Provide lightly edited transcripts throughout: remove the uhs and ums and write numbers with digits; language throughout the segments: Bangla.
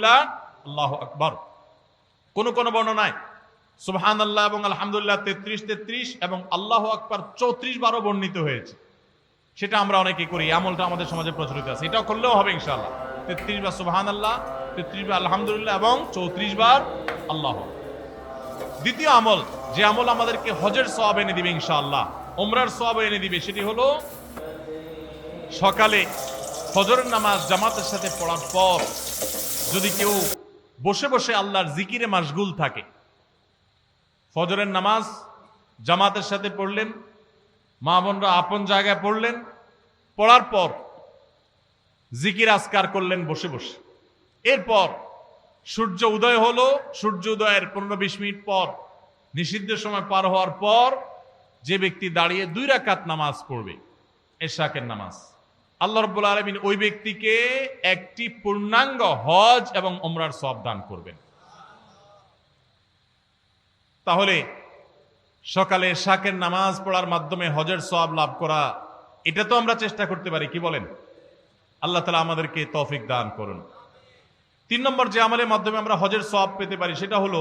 আল্লাহু আকবার। কোন কোন বর্ণনায় সুবহানাল্লাহ এবং আলহামদুলিল্লাহ 33 এবং আল্লাহু আকবার 34 বারও বর্ণিত হয়েছে। সেটা আমরা অনেকে করি, আমলটা আমাদের সমাজে প্রচলিত আছে, এটাও করলেও হবে ইনশাআল্লাহ। 33 বার সুবহানাল্লাহ, 33 বার আলহামদুলিল্লাহ এবং 34 বার আল্লাহু। দ্বিতীয় আমল, যে আমল আমাদেরকে হজের সওয়াব এনে দিবে ইনশাআল্লাহ, উমরার সওয়াব এনে দিবে, সেটি হলো সকালে ফজরের নামাজ জামাতের সাথে পড়ার পর যদি কেউ বসে বসে আল্লাহর জিকিরে মাশগুল থাকে, ফজরের নামাজ জামাতের সাথে পড়লেন, মা বোনরা আপন জায়গায় পড়লেন, পড়ার পর জিকির আজকার করলেন বসে বসে, এরপর সূর্য উদয় হলো, সূর্য উদয়ের 15-20 মিনিট পর নিষিদ্ধ সময় পার হওয়ার পর যে ব্যক্তি দাঁড়িয়ে 2 রাকাত নামাজ পড়বে, এশাকের নামাজ, আল্লাহ রাব্বুল আলামিন ওই ব্যক্তিকে একটি পূর্ণাঙ্গ হজ এবং উমরার সওয়াব দান করবেন। তাহলে সকালে এশাকের নামাজ পড়ার মাধ্যমে হজের সওয়াব লাভ করা, এটা তো আমরা চেষ্টা করতে পারি, কি বলেন? আল্লাহ তাআলা আমাদেরকে তৌফিক দান করুন। 3 নম্বর যে আমলের মাধ্যমে আমরা হজের সওয়াব পেতে পারি সেটা হলো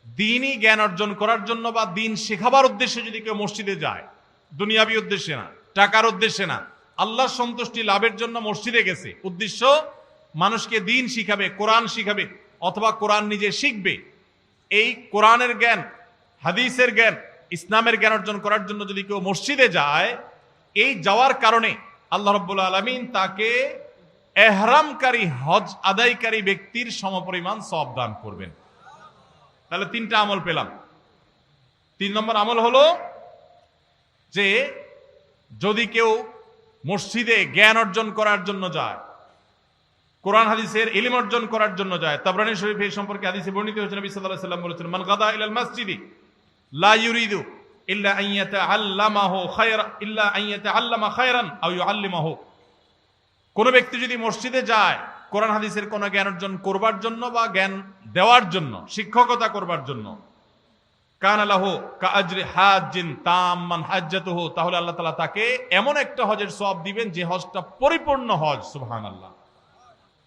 দ্বীনি জ্ঞান অর্জন করার জন্য বা দ্বীন শেখাবার উদ্দেশ্যে যদি কেউ মসজিদে যায়, দুনিয়াবি উদ্দেশ্যে না, টাকার উদ্দেশ্যে না, আল্লাহর সন্তুষ্টি লাভের জন্য মসজিদে গেছে, উদ্দেশ্য মানুষকে দ্বীন শিখাবে, কোরআন শিখাবে, অথবা কোরআন নিজে শিখবে, এই কোরআনের জ্ঞান, হাদিসের জ্ঞান, ইসলামের জ্ঞান অর্জন করার জন্য যদি কেউ মসজিদে যায়, এই যাওয়ার কারণে আল্লাহ রাব্বুল আলামিন তাকে এহরামকারী হজ আদায়কারী ব্যক্তির সমপরিমাণ সওয়াব দান করবেন। তাহলে 3টা আমল পেলাম। 3 নম্বর আমল হলো যে যদি কেউ মসজিদে জ্ঞান অর্জন করার জন্য যায়, কোরআন হাদিসের ইলম অর্জন করার জন্য যায়, তাবরানী শরীফে এই সম্পর্কে হাদিসে বর্ণিত হয়েছে, নবী সাল্লাল্লাহু আলাইহি ওয়াসাল্লাম বলেছেন, মান গাদা ইলাল মসজিদি লা ইউরিদু ইল্লা আন ইয়াতাআল্লামা খায়রান আও ইউআল্লিমাহু। কোন ব্যক্তি যদি মসজিদে যায় কোরআন হাদিসের কোন জ্ঞান অর্জন করবার জন্য বা জ্ঞান দেওয়ার জন্য, শিক্ষকতা করবার জন্য, কানা লাহু কাআজরি হাজ্জিন তাম্মান হাজ্জাতুহু, তাহলে আল্লাহ তাআলা তাকে এমন একটা হজের সওয়াব দিবেন যে হজটা পরিপূর্ণ হজ, সুবহানাল্লাহ,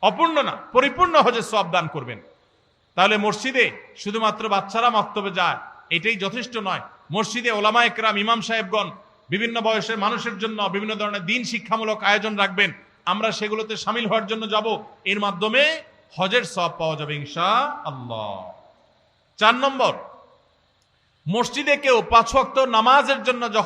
অপূর্ণ না, পরিপূর্ণ হজের সওয়াব দান করবেন। তাহলে মসজিদে শুধুমাত্র বাচ্চারা মক্তবে যায় এটাই যথেষ্ট নয়, মসজিদে ওলামা একরাম, ইমাম সাহেবগণ বিভিন্ন বয়সের মানুষের জন্য বিভিন্ন ধরনের দ্বীন শিক্ষামূলক আয়োজন রাখবেন, আমরা সেগুলোতে শামিল হওয়ার জন্য যাব, এর মাধ্যমে হজের সওয়াব পাওয়া যাবে ইনশাআল্লাহ। 4 নম্বর, মসজিদে কেউ 5 ওয়াক্ত নামাজের জন্য যখন